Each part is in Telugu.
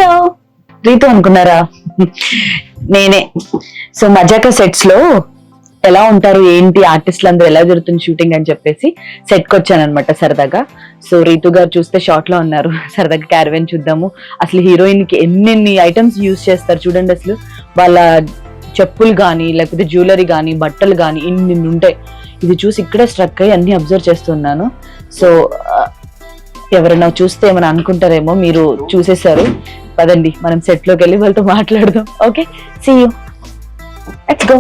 హలో రీతు అనుకున్నారా? నేనే. సో మజాకా సెట్స్ లో ఎలా ఉంటారు ఏంటి ఆర్టిస్టులు అందరూ ఎలా జరుగుతుంది షూటింగ్ అని చెప్పేసి సెట్ కి వచ్చాను అనమాట సరదాగా. సో రీతు గారు చూస్తే షార్ట్ లో ఉన్నారు. సరదాగా క్యారవెన్ చూద్దాము, అసలు హీరోయిన్ కి ఎన్నెన్ని ఐటమ్స్ యూజ్ చేస్తారు చూడండి. అసలు వాళ్ళ చెప్పులు కానీ లేకపోతే జ్యువెలరీ కానీ బట్టలు కానీ ఇన్ని ఉంటాయి. ఇది చూసి ఇక్కడే స్ట్రక్ అయ్యి అన్ని అబ్జర్వ్ చేస్తున్నాను. సో ఎవరైనా చూస్తే ఏమైనా అనుకుంటారేమో, మీరు చూసేసారు. పదండి మనం సెట్ లోకి వెళ్ళి వాళ్ళతో మాట్లాడదాం. Okay, see you, let's go.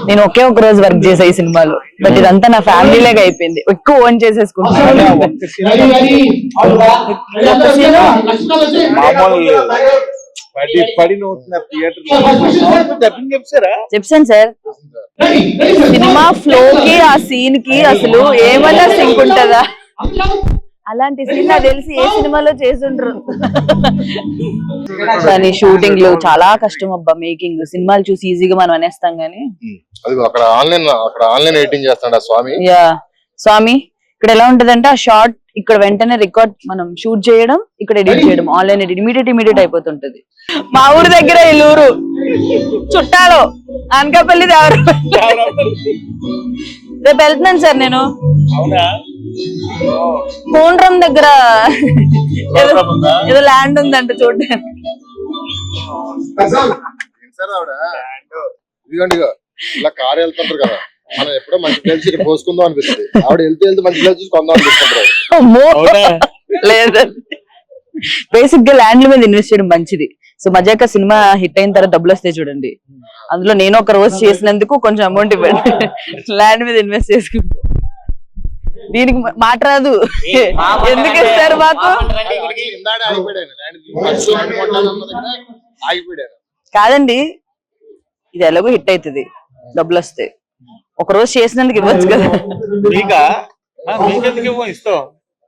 నేను ఒకే ఒక రోజు వర్క్ చేసా ఈ సినిమాలో, బట్ ఇదంతా నా ఫ్యామిలీ లాగా అయిపోయింది. ఎక్కువ ఓన్ చేసేసుకుంటున్నాను. చెప్పాను సార్, సినిమా ఫ్లో కి ఆ సీన్ కి అసలు ఏమన్నా సింక్ ఉంటుందా? అలాంటి సీన్ నాకు తెలిసి ఏ సినిమాలో చేసుండ్రు. కానీ షూటింగ్ లో చాలా కష్టం అబ్బా. మేకింగ్ సినిమాలు చూసి ఈజీగా మనం అనేస్తాం గానీ యా స్వామి ఇక్కడ ఎలా ఉంటదంటే ఆ షార్ట్ ఇక్కడ వెంటనే రికార్డ్ మనం షూట్ చేయడం, ఇక్కడ ఎడిట్ చేయడం, ఆన్లైన్ ఎడిట్ ఇమీడియట్ అయిపోతుంటది. మా ఊరు దగ్గర ఇల్లూరు చుట్టాలు అనకాపల్లి రేపు వెళ్తున్నాను సార్ నేను. కోనరం దగ్గర ఏదో ల్యాండ్ ఉందంట చూడడానికి. కారు వెళ్తుంటారు కదా, మనం ఎప్పుడో మంచి కలిసి పోసుకుందాం అనిపిస్తుంది. ఆవిడ వెళ్తే మంచి కలిసి చూసి కొందాం అనిపిస్తుంటారు. లేదండి, బేసిక్ గా ల్యాండ్ల మీద ఇన్వెస్ట్ చేయడం మంచిది. సో మజాకా సినిమా హిట్ అయిన తర్వాత డబ్బులు వస్తాయి చూడండి, అందులో నేను ఒక రోజు చేసినందుకు కొంచెం అమౌంట్ ఇవ్వండి. ల్యాండ్ మీద ఇన్వెస్ట్ చేసుకుంటా. దీనికి మాట రాదు, ఎందుకు ఇస్తారు మాకు? కాదండి, ఇది ఎలాగో హిట్ అవుతుంది, డబ్బులు వస్తాయి. ఒక రోజు చేసినందుకు ఇవ్వచ్చు కదా.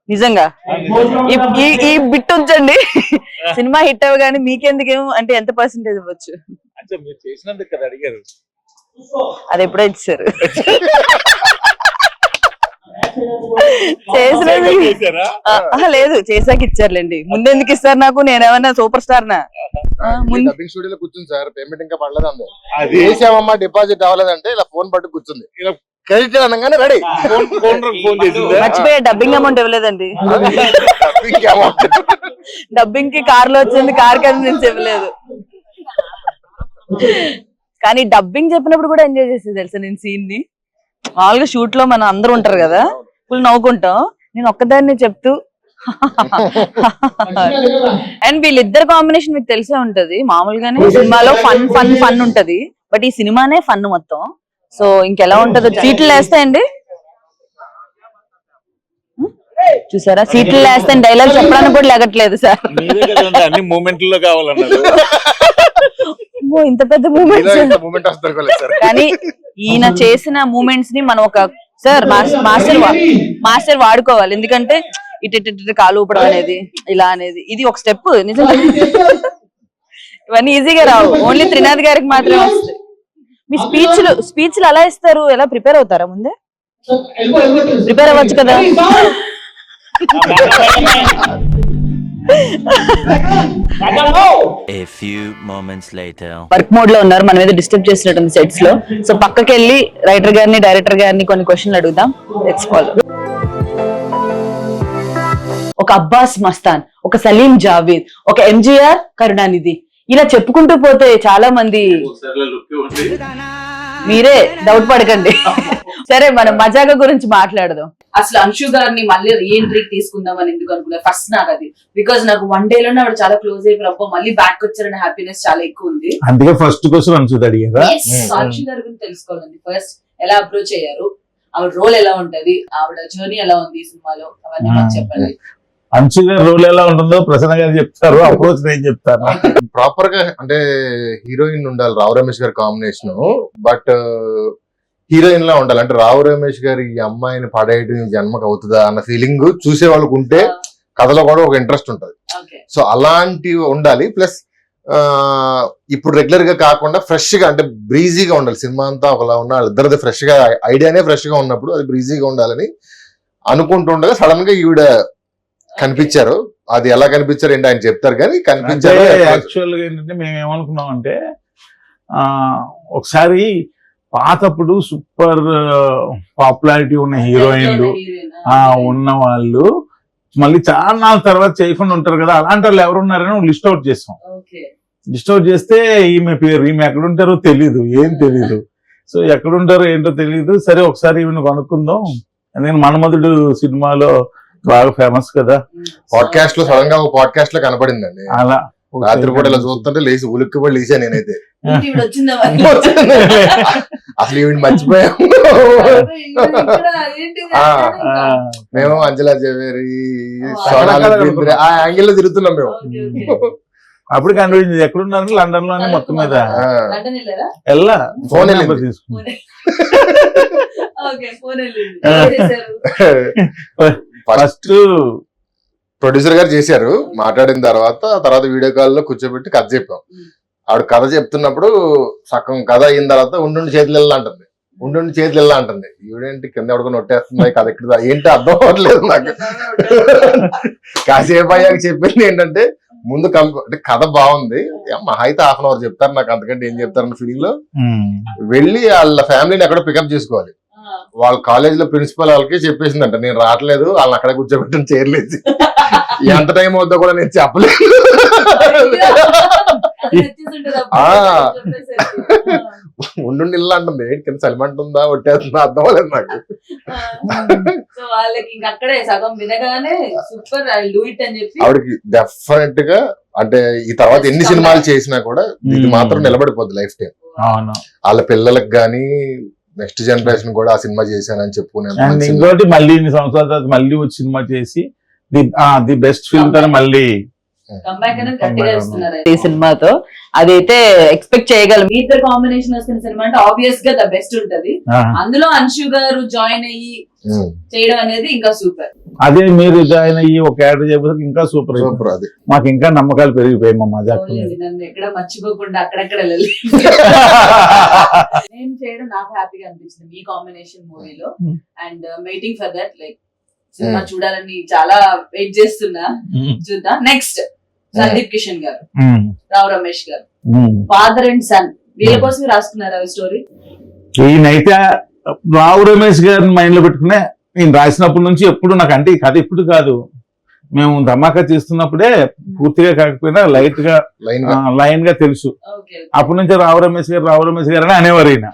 నిజంగా ఈ బిట్ ఉంచండి, సినిమా హిట్ అవ్వగానే మీకెందుకేమో అంటే ఎంత పర్సెంటేజ్ ఇవ్వచ్చు? అది ఎప్పుడో ఇచ్చారు. లేదు, చేసాక ఇచ్చారులేండి. ముందు ఎందుకు ఇస్తారు నాకు? నేనేమన్నా సూపర్ స్టార్ నా? డబ్బింగ్ స్టూడియోలో కూర్చుంది సార్, పేమెంట్ ఇంకా పడలేదండి. వేసామమ్మా డిపాజిట్ అవ్వలేదంటే ఇలా ఫోన్ పట్టు కూర్చుంది. క్రెడిట్ అనగానే రెడీ. మర్చిపోయా, డబ్బింగ్ అమౌంట్ ఇవ్వలేదండి. డబ్బింగ్ కి కార్ లో వచ్చింది, కార్ కన్వీనియన్స్ ఇవ్వలేదు. కానీ డబ్బింగ్ చెప్పినప్పుడు కూడా ఎంజాయ్ చేసేది తెలుసా నేను సీన్ ని. మామూలుగా షూట్ లో మనం అందరూ ఉంటారు కదా, ఫుల్ నవ్వుకుంటాం. నేను ఒక్కదాన్ని చెప్తూ అండ్ వీళ్ళిద్దరు కాంబినేషన్ మీకు తెలిసే ఉంటది. మామూలుగానే సినిమాలో ఫన్ ఉంటది, బట్ ఈ సినిమానే ఫన్ మొత్తం. సో ఇంకెలా ఉంటదో. సీట్లు వేస్తాయండి, చూసారా? సీట్లు వేస్తే డైలాగ్ చెప్పడానికి కూడా లేగట్లేదు సార్. ఇంత పెద్ద మూమెంట్స్ కానీ ఈయన చేసిన మూమెంట్స్ ని మనం ఒక మాస్టర్ వాడుకోవాలి. ఎందుకంటే ఇటు కాలు ఊపడం అనేది, ఇలా అనేది, ఇది ఒక స్టెప్. నిజంగా ఇవన్నీ ఈజీగా రావు, ఓన్లీ త్రినాథ్ గారికి మాత్రమే వస్తాయి. మీ స్పీచ్లు అలా ఇస్తారు? ఎలా ప్రిపేర్ అవుతారా? ముందే ప్రిపేర్ అవ్వచ్చు కదా. A few moments later. Work mode లో ఉన్నారు, మన మీద డిస్టర్బ్ చేసినట్టుంది సెట్స్ లో. సో పక్కకి వెళ్ళి రైటర్ గారిని డైరెక్టర్ గారిని కొన్ని క్వశ్చన్లు అడుగుదాం. Let's follow. ఒక అబ్బాస్ మస్తాన్, ఒక సలీం జావేద్, ఒక ఎంజీఆర్ కరుణానిధి, ఇలా చెప్పుకుంటూ పోతే చాలా మంది. మీరే డౌట్ పడకండి. సరే మనం మజాగా గురించి మాట్లాడదాం. అసలు అంశు గారిని మళ్ళీ రీఎంట్రీకి తీసుకుందాం అని ఎందుకు అనుకున్నా ఫస్ట్ నాకు అది, బికాజ్ నాకు 1 day లోనే ఆవిడ చాలా క్లోజ్ అయిపోయి అబ్బో మళ్ళీ బ్యాక్ వచ్చారనే హ్యాపీనెస్ చాలా ఎక్కువ ఉంది. అందుకే ఫస్ట్ క్వశ్చన్ అంశు అడిగారా? అంశు గారి గురించి తెలుసుకోవాలండి. ఫస్ట్ ఎలా అప్రోచ్ అయ్యారు, ఆవిడ రోల్ ఎలా ఉంటది, ఆవిడ జర్నీ ఎలా ఉంది ఈ సినిమాలో, అవన్నీ మాకు చెప్పండి. అంశు గారి రోల్ ఎలా ఉంటుందో ప్రసన్న గారు చెప్తారు, అప్రోచ్ నేను చెప్తాను. ప్రాపర్ గా అంటే హీరోయిన్ ఉండాలి రావు రమేష్ గారి కాంబినేషన్, బట్ హీరోయిన్ లా ఉండాలి. అంటే రావు రమేష్ గారి ఈ అమ్మాయిని పడేయడం జన్మకు అవుతుందా అన్న ఫీలింగ్ చూసే వాళ్ళకు ఉంటే కథలో కూడా ఒక ఇంట్రెస్ట్ ఉంటది. సో అలాంటివి ఉండాలి. ప్లస్ ఇప్పుడు రెగ్యులర్ గా కాకుండా ఫ్రెష్ గా అంటే బ్రీజీగా ఉండాలి. సినిమా అంతా ఒకలా ఉన్న వాళ్ళిద్దరిది ఫ్రెష్ గా ఐడియానే ఫ్రెష్ గా ఉన్నప్పుడు అది బ్రీజీగా ఉండాలని అనుకుంటుండగా సడన్ గా ఈవిడ కనిపించారు. అది ఎలా కనిపించారు ఏంటి ఆయన చెప్తారు కానీ కనిపించారు. యాక్చువల్ గా ఏంటంటే మేము ఏమనుకున్నాం అంటే ఒకసారి పాతప్పుడు సూపర్ పాపులారిటీ ఉన్న హీరోయిన్లు ఉన్న వాళ్ళు మళ్ళీ చాలా నాలుగు తర్వాత చేయకుండా ఉంటారు కదా, అలాంటి వాళ్ళు ఎవరు ఉన్నారని లిస్ట్ అవుట్ చేసాం. లిస్ట్ అవుట్ చేస్తే ఈమె పేరు, ఈమె ఎక్కడుంటారో తెలీదు, ఏం తెలీదు. సో ఎక్కడుంటారో ఏంటో తెలీదు. సరే ఒకసారి ఈమెను కనుక్కుందాం. నేను మన్మధుడు సినిమాలో బాగా ఫేమస్ కదా, పాడ్కాస్ట్ లో సడన్ గా ఒక పాడ్కాస్ట్ లో కనపడిందండి. అలా రాత్రి కూడా ఇలా చూస్తుంటే లేచి ఉలిక్కి పడి లేచా నేనైతే. అసలు ఈవిడ మర్చిపోయాం. మేము అంజలా జవేరి ఆ యాంగిల్ లో తిరుగుతున్నాం మేము. అప్పుడు కనిపించింది ఎక్కడున్నారు, లండన్ లోనే మొత్తం మీద వెళ్ళా ఫోన్ నెంబర్ తీసుకున్నా. ఫస్ట్ ప్రొడ్యూసర్ గారు చేశారు. మాట్లాడిన తర్వాత వీడియో కాల్ లో కూర్చోబెట్టి కథ చెప్పాం. ఆవిడ కథ చెప్తున్నప్పుడు సగం కథ అయిన తర్వాత ఉండుండి చేతులు వెళ్ళా అంటుంది, ఉండుండి చేతులు వెళ్ళా అంటుంది. ఈవిడేంటి కింద ఎవడుకొని నొట్టేస్తుంది కథ ఎక్కడ ఏంటి అర్థం అవ్వట్లేదు నాకు. కాసేపు అయ్యాక చెప్పింది ఏంటంటే ముందు అంటే కథ బాగుంది, మహా అయితే ½ hour చెప్తారు, నాకు అంతకంటే ఏం చెప్తారన్న ఫీలింగ్ లో వెళ్ళి వాళ్ళ ఫ్యామిలీని ఎక్కడో పికప్ చేసుకోవాలి. వాళ్ళ కాలేజ్ లో ప్రిన్సిపల్ వాళ్ళకి చెప్పేసిందంట నేను రావట్లేదు, వాళ్ళని అక్కడే కూర్చోబెట్టని చేరలేదు. ఎంత టైం అవుతుందో కూడా నేను చెప్పలేదు. ఉండుండి ఇల్లు అంటుంది, కింద సలిమంటుందా ఒట్టేస్తుందా అర్థం అవ్వలేదు నాకు. ఆవిడకి డెఫినెట్ గా అంటే ఈ తర్వాత ఎన్ని సినిమాలు చేసినా కూడా ఇది మాత్రం నిలబడిపోద్ది లైఫ్ టైం. వాళ్ళ పిల్లలకు గానీ నెక్స్ట్ జనరేషన్ కూడా ఆ సినిమా చేశానని చెప్పుకునే. ఇంకోటి మళ్ళీ ఇన్ని సంవత్సరాల తర్వాత మళ్ళీ వచ్చి సినిమా చేసి ది బెస్ట్ ఫిల్మ్ తో మళ్ళీ ఈ సినిమాతో అదైతే ఎక్స్పెక్ట్ చేయగలం. మీ ఇద్దరు కాంబినేషన్ వస్తున్న సినిమా అంటే ఆబ్వియస్ గా ద బెస్ట్ ఉంటది. అందులో అంశు గారు జాయిన్ అయ్యి చేయడం అనేది ఇంకా సూపర్. అదే మీరు జాయిన్ అయ్యి ఒక క్యారెక్టర్ చేయబోతే ఇంకా సూపర్. అది మాకు ఇంకా నమ్మకాలు పెరిగిపోయాయి. మా మజాక్ నన్ను ఎక్కడ మర్చిపోకుండా అక్కడెక్కడ వెళ్ళాలి. నేను చేయడం నాకు హ్యాపీగా అనిపించింది మీ కాంబినేషన్ మూవీలో. And waiting for that like cinema చూడాలని చాలా వెయిట్ చేస్తున్నా. చూద్దాం. నెక్స్ట్ సందీప్ కిషన్ గారు, రావు రమేష్ గారు, ఫాదర్ అండ్ సన్, వీళ్ళ కోసం రాసుకున్నారు స్టోరీ. ఈయనైతే రావు రమేష్ గారిని మైండ్ లో పెట్టుకునే నేను రాసినప్పటి నుంచి ఎప్పుడు నాకు అంటే ఈ కథ ఇప్పుడు కాదు, మేము ధమాకా చేస్తున్నప్పుడే పూర్తిగా కాకపోయినా లైట్ గా లైన్ గా తెలుసు. అప్పటి నుంచి రావు రమేష్ గారు అని అనేవారు. ఈయన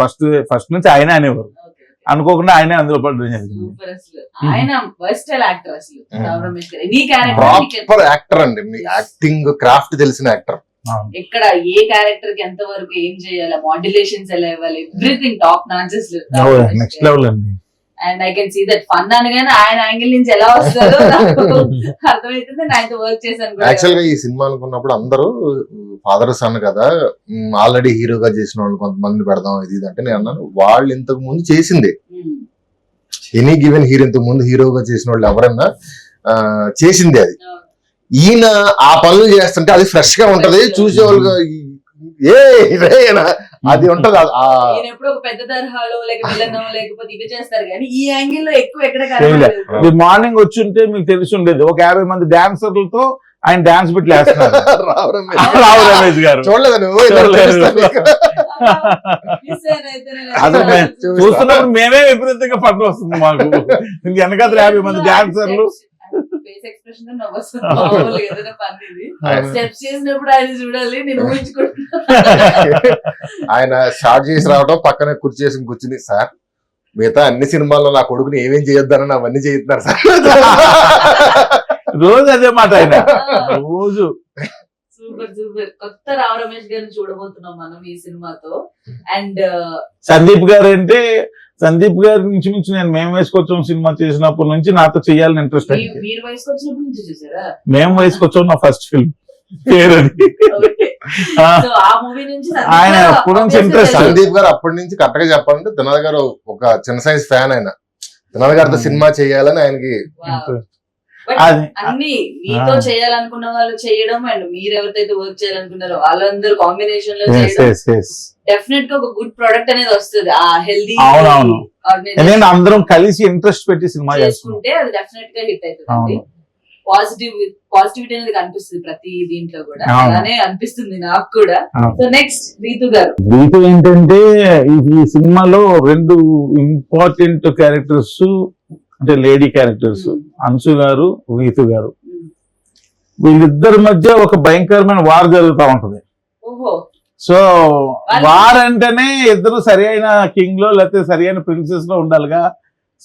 ఫస్ట్ నుంచి ఆయన అనేవారు, అనుకోకుండా ఆయనే అందులో పడడం జరిగింది. ప్రాపర్ యాక్టర్ అండి, మీ యాక్టింగ్ క్రాఫ్ట్ తెలిసిన యాక్టర్. ఇక్కడ ఏ క్యారెక్టర్ కి ఎంత వరకు ఏం చేయాలి, మాడ్యులేషన్స్ ఎలా ఇవ్వాలి, everything top notches. Next level అండి. And I can see that fun అనగానే ఆయన యాంగిల్ నుంచి ఎలా వస్తుందో అర్థమవుతుంది. ఆయనతో వర్క్ చేశాను. యాక్చువల్ గా ఈ సినిమా అనుకున్నప్పుడు అందరూ ఫాదర్ సన్ కదా, ఆల్రెడీ హీరోగా చేసిన వాళ్ళు కొంతమంది పెడదాం ఇది అంటే నేను అన్నాను వాళ్ళు ఇంతకు ముందు చేసింది. ఎనీ గివెన్ హీరో ఇంతకు ముందు హీరోగా చేసిన వాళ్ళు ఎవరన్నా చేసింది. అది ఈయన ఆ పనులు చేస్తుంటే అది ఫ్రెష్ గా ఉంటది, చూసేవాళ్ళు అది ఉంటది. ఎప్పుడు ఒక పెద్ద తరహాలో లేకపోతే ఇవి చేస్తారు కానీ ఈ యాంగిల్ లో ఎక్కువ ఎక్కడ మార్నింగ్ వచ్చి ఉంటే మీకు తెలిసి ఉండేది ఒక 50 మంది డాన్సర్లతో ఆయన డాన్స్ బిట్లు వేస్తున్నారు. రావు రమేష్ గారు చూస్తున్నప్పుడు మేమే విపరీతంగా పట్టు వస్తుంది మాకు. వెనకాల 50 మంది డాన్సర్లు ఫేస్ ఎక్స్ప్రెషన్ నవ్వొస్తుంది మామూలుగా ఏదైనా పని ఇది స్టెప్స్ చేసినప్పుడు ఆయన చూడాలి నేను ఊహించుకుంటున్నా. ఆయన స్టార్ట్ చేసి రావడం పక్కన కుర్చీ చేసుకుని కూర్చుని సార్ మిగతా అన్ని సినిమాల్లో నా కొడుకుని ఏమేం చేయొద్దని అవన్నీ చేస్తున్నారు సార్. రోజు అదే మాట ఆయన రోజు. Super super. కొత్త రావు రమేష్ గారిని చూడబోతున్నాం మనం ఈ సినిమాతో. అండ్ సందీప్ గారు అంటే సందీప్ గారి నుంచి మించి నేను మేము వేసుకొచ్చాం సినిమా చేసినప్పటి నుంచి నాతో చేయాలని ఇంట్రెస్ట్ అయింది. మీరు వయసుకు వచ్చినప్పటి నుంచి చూసారా? మేము వేసుకొచ్చాం నా ఫస్ట్ ఫిల్మ్ పేరది. సో ఆ మూవీ నుంచి ఆయన ఎప్పటి నుంచి ఇంట్రెస్ట్. సందీప్ గారు అప్పటి నుంచి కరెక్ట్ గా చెప్పాలంటే దినాల్ గారు ఒక చిన్న సైజ్ ఫ్యాన్. ఆయన దినాల్ గారితో సినిమా చేయాలని ఆయనకి అన్ని మీతో చేయాలనుకున్న వాళ్ళు చేయడం అండ్ మీరు ఎవరితో వర్క్ చేయాలనుకున్నారో వాళ్ళందరూ కాంబినేషన్ లో చేయడం డెఫినెట్ గా ఒక గుడ్ ప్రొడక్ట్ అనేది వస్తుంది. ఆ హెల్దీ అందరం కలిసి ఇంట్రెస్ట్ పెట్టి సినిమా చేసుకుంటే అది డెఫినెట్ గా హిట్ అవుతుంది. పాజిటివిటీ అనేది కనిపిస్తుంది ప్రతి దీంట్లో కూడా. అలానే అనిపిస్తుంది నాకు కూడా. సో నెక్స్ట్ రీతు గారు. రీతు ఏంటంటే ఈ సినిమాలో 2 ఇంపార్టెంట్ క్యారెక్టర్స్ అంటే లేడీ క్యారెక్టర్స్, అంశు గారు, రీతు గారు. వీళ్ళిద్దరి మధ్య ఒక భయంకరమైన వార్ జరుగుతూ ఉంటది. సో వార్ అంటేనే ఇద్దరు సరి అయిన కింగ్ లో లేకపోతే సరి అయిన ప్రిన్సెస్ లో ఉండాలిగా.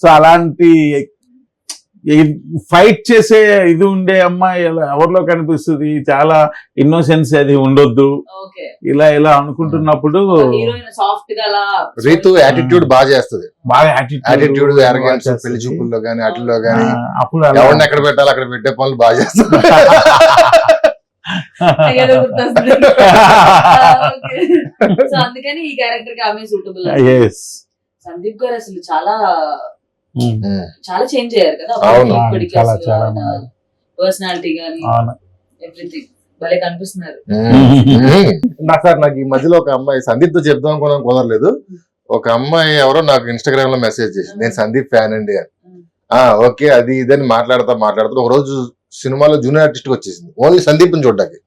సో అలాంటి ఫైట్ చేసే ఇది ఉండే అమ్మాయి ఎవరిలో కనిపిస్తుంది. చాలా ఇన్నోసెన్స్ అది ఉండొద్దు ఇలా ఇలా అనుకుంటున్నప్పుడు రీతు యాటిట్యూడ్ బాగా చేస్తుంది. బాగా యాటిట్యూడ్ పెళ్లి చూపుల్లో గానీ వాటిల్లో గానీ అప్పుడు ఎవరిని ఎక్కడ పెట్టాలి అక్కడ పెట్టే పనులు బాగా చేస్తుంది. అందుకని ఈ క్యారెక్టర్ కి ఆమె సూటబుల్. సందీప్ గారు అసలు చాలా చాలా చేంజ్ అయ్యారు కదా పర్సనాలిటీ గానీ ఎవ్రీథింగ్ భలే కనిపిస్తున్నారు. సార్ నాకు ఈ మధ్యలో ఒక అమ్మాయి సందీప్ తో చెప్దాం అనుకున్నాను కుదరలేదు. ఒక అమ్మాయి ఎవరో నాకు ఇన్స్టాగ్రామ్ లో మెసేజ్ చేసింది నేను సందీప్ ఫ్యాన్ అండి అని. ఓకే అది ఇదని మాట్లాడుతా ఒక రోజు సినిమాలో జూనియర్ ఆర్టిస్ట్ వచ్చేసింది ఓన్లీ సందీప్ ని చూడడానికి.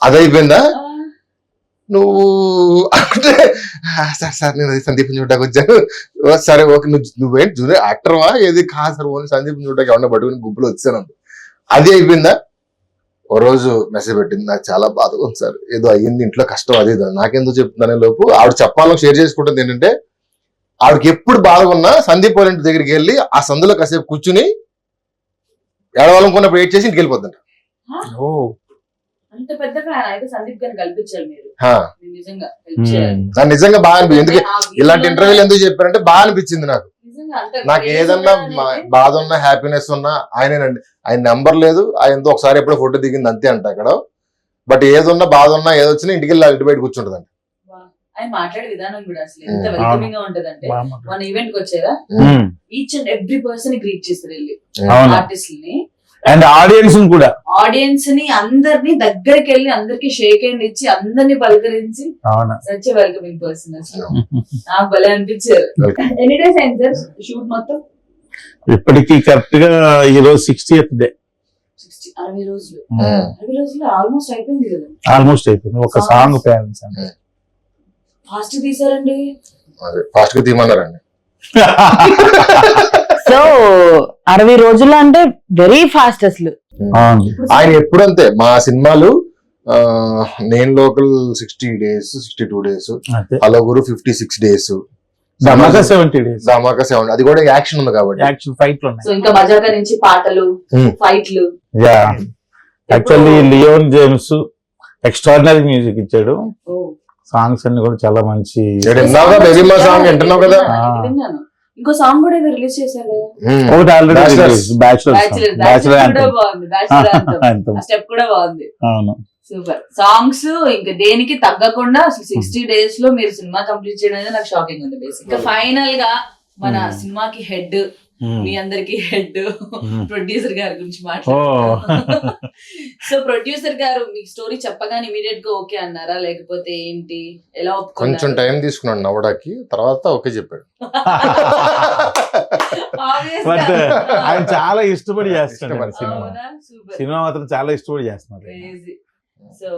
అది అయిపోయిందా నువ్వు అంటే సార్ నేను సందీప్ చూడడానికి వచ్చాను. సరే ఓకే నువ్వేంటి జూనియర్ యాక్టర్వా ఏది కాదు సార్ ఓన్లీ సందీప్ చూడడానికి ఎవరన్నా పట్టుకుని గుంపులో వచ్చాను. అది అయిపోయిందా ఓ రోజు మెసేజ్ పెట్టింది నాకు చాలా బాధగా ఉంది సార్ ఏదో అయ్యింది ఇంట్లో కష్టం అది నాకెందుకు చెప్తున్నానే లోపు ఆవిడ చెప్పాలని షేర్ చేసుకుంటుంది ఏంటంటే ఆవిడకి ఎప్పుడు బాధగా ఉన్నా సందీప్ వాళ్ళ ఇంటి దగ్గరికి వెళ్ళి ఆ సందులో కాసేపు కూర్చుని ఏడవాలనుకున్నప్పుడు వెయిట్ చేసి ఇంటికి వెళ్ళిపోతుంట. అంత పెద్ద ఫ్యాన్ అయితే సందీప్ గారిని కల్పించారు మీరు. నిజంగా బాగా అనిపించింది. ఎందుకు ఇలాంటి ఇంటర్వ్యూలు ఎందుకు చెప్పారంటే బాగా అనిపించింది నాకు ఏదన్నా బాధ ఉన్నా హ్యాపీనెస్ ఉన్నా ఆయనేనండి. ఆయన నెంబర్ లేదు ఆయనతో ఒకసారి ఎప్పుడో ఫోటో దిగింది అంతే అంట అక్కడ. బట్ ఏదున్నా బాధ ఉన్నా ఏదొచ్చినా ఇంటికి వెళ్ళి ఇంటి బయటకు కూర్చుంటదండి. ఆయన మాట్లాడే విధానం కూడా అసలు ఎంత వెల్కమింగ్ గా ఉంటదంటే మన ఈవెంట్ కి వచ్చారా each and every person greet చేస్తారు వెళ్ళి ఆర్టిస్ట్ ని అండ్ ఆడియన్స్ ని అందరినీ దగ్గరికి వెళ్ళి అందరికి షేక్ హ్యాండ్ ఇచ్చి అందరినీ పలకరించి సచ్ వెల్కమింగ్ పర్సన్ అసలు నాకు భలే అనిపించారు. ఎన్ని డేస్ అయింది సార్ షూట్ మొత్తం? ఇప్పటికి కరెక్ట్ గా ఈ రోజు 60th డే. 60 రోజులు 60 రోజులు ఆల్మోస్ట్ అయిపోయింది కదా. ఆల్మోస్ట్ అయిపోయింది. ఒక సాంగ్ పేరెంట్స్ అంటే ఫాస్ట్ తీసారండి. ఫాస్ట్ గా తీయమన్నారండి. సో 60 రోజులు అంటే వెరీ ఫాస్ట్ అసలు. ఆయన ఎప్పుడంతే మా సినిమాలు నేను లోకల్ 60 days 62 days అలగురు 56 days ధమాకా 70 days ధమాకా 70 అది కూడా యాక్షన్ ఉంది కాబట్టి యాక్షన్ ఫైట్ లో సో ఇంకా మజాకా నుంచి పాటలు ఫైట్లు. Yeah actually Leon James extraordinary music ఇచ్చాడు. సాంగ్స్ అన్ని కూడా చాలా మంచి. సాంగ్ వింటున్నావు కదా. ఇంకో సాంగ్ కూడా ఏదో రిలీజ్ చేశారు కదా ఒకటి ఆల్రెడీ స్టెప్ కూడా బాగుంది. సూపర్ సాంగ్స్ ఇంకా దేనికి తగ్గకుండా అసలు 60 days లో మీరు సినిమా కంప్లీట్ చేయడం అనేది నాకు షాకింగ్ ఉంది. బేసిక్ గా ఫైనల్ గా మన సినిమాకి హెడ్ మీ అందరికి హెడ్ ప్రొడ్యూసర్ గారి గురించి మాట్లాడుతున్నారు. సో ప్రొడ్యూసర్ గారు మీకు స్టోరీ చెప్పగానే ఇమీడియట్ గా ఓకే అన్నారా లేకపోతే ఏంటి ఎలా ఒప్పుకున్నారు? కొంచెం టైం తీసుకున్నాడు నవ్వడానికి తర్వాత ఓకే చెప్పాడు. ఆయన చాలా ఇష్టపడి చేస్తాడు సినిమా మాత్రం చాలా ఇష్టపడి చేస్తున్నారు. So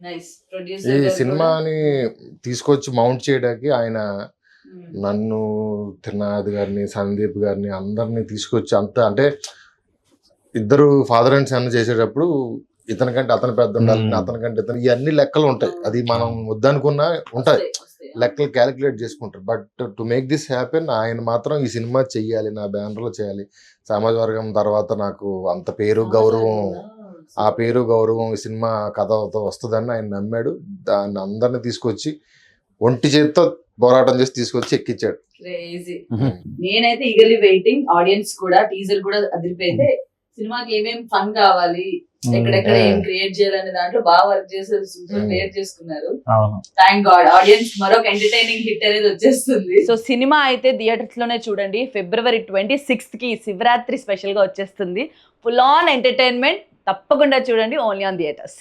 nice. ఈ సినిమాని తీసుకొచ్చి మౌంట్ చేయడానికి ఆయన నన్ను త్రినాథ్ గారిని సందీప్ గారిని అందరినీ తీసుకొచ్చి అంత అంటే ఇద్దరు ఫాదర్ అండ్ సన్ చేసేటప్పుడు ఇతనికంటే అతను పెద్ద ఉండాలి, Hmm. అతనికంటే ఇతను, ఇవన్నీ లెక్కలు ఉంటాయి. అది మనం వద్దనుకున్నా ఉంటాయి, వస్తాయి. లెక్కలు క్యాలిక్యులేట్ చేసుకుంటారు. But to make this happen ఆయన మాత్రం ఈ సినిమా చెయ్యాలి, నా బ్యానర్ లో చేయాలి, సమాజ వర్గం తర్వాత నాకు అంత పేరు గౌరవం, ఆ పేరు గౌరవం ఈ సినిమా కథతో వస్తుందని ఆయన నమ్మాడు. దాన్ని అందరిని తీసుకొచ్చి ఒంటి చేత్తో పోరాటం చేసి తీసుకొచ్చి ఎక్కించాడు. క్రేజీ. నేనైతే ఈగర్లీ వెయిటింగ్, ఆడియన్స్ కూడా టీజర్ కూడా అదిరిపోయితే సినిమాకి ఏమేం ఫన్ కావాలి, ఎక్కడెక్కడ ఏం క్రియేట్ చేయాలనే దాంట్లో బాగా వర్క్ చేసి క్రియేట్ చేసుకున్నారు. అవును. థ్యాంక్ గాడ్ ఆడియన్స్ మరొక ఎంటర్టైనింగ్ హిట్ అనేది వచ్చేస్తుంది. సో సినిమా అయితే థియేటర్స్ లోనే చూడండి. February 26th కి శివరాత్రి స్పెషల్ గా వచ్చేస్తుంది. ఫుల్ ఆన్ ఎంటర్టైన్మెంట్ తప్పకుండా చూడండి, ఓన్లీ ఆన్ థియేటర్స్.